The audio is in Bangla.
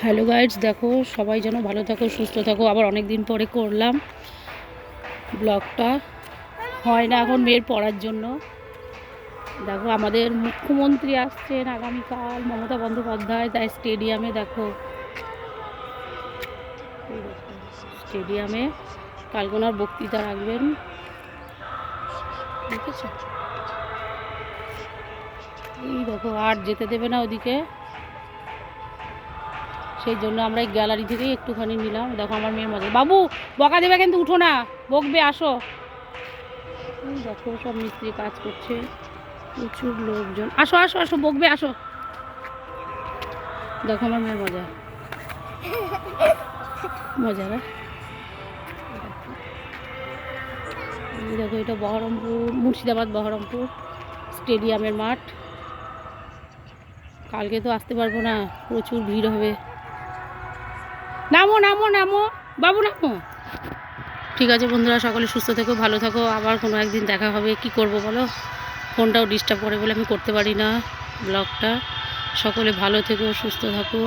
হ্যালো গাইডস, দেখো সবাই যেন ভালো থাকো, সুস্থ থাকো। আবার অনেক দিন পরে করলাম ব্লগটা, হয় না এখন মেয়ের পড়ার জন্য। দেখো আমাদের মুখ্যমন্ত্রী আসছেন আগামীকাল, মমতা বন্দ্যোপাধ্যায়, তাই স্টেডিয়ামে দেখো, স্টেডিয়ামে কালকে ওনার বক্তৃতা রাখবেন, দেখেছো? এই দেখো আর যেতে দেবে না ওদিকে, সেই জন্য আমরা এই গ্যালারি থেকেই একটুখানি নিলাম। দেখো আমার মেয়ের মজা, বাবু বকা দেবে কিন্তু উঠো না, বকবে, আসো। দেখো সব মিস্ত্রি কাজ করছে, প্রচুর লোকজন, আসো আসো আসো, বকবে, আসো। দেখো আমার মেয়ের মজা মজা না? দেখো এটা বহরমপুর, মুর্শিদাবাদ বহরমপুর স্টেডিয়ামের মাঠ। কালকে তো আসতে পারবো না, প্রচুর ভিড় হবে। নামো নামো নামো বাবু, নামো। ঠিক আছে বন্ধুরা, সকলে সুস্থ থেকো, ভালো থাকো, আবার কোনো একদিন দেখা হবে। কি করব বলো, ফোনটাও ডিস্টার্ব করে বলে আমি করতে পারি না ব্লগটা। সকলে ভালো থেকো, সুস্থ থাকো।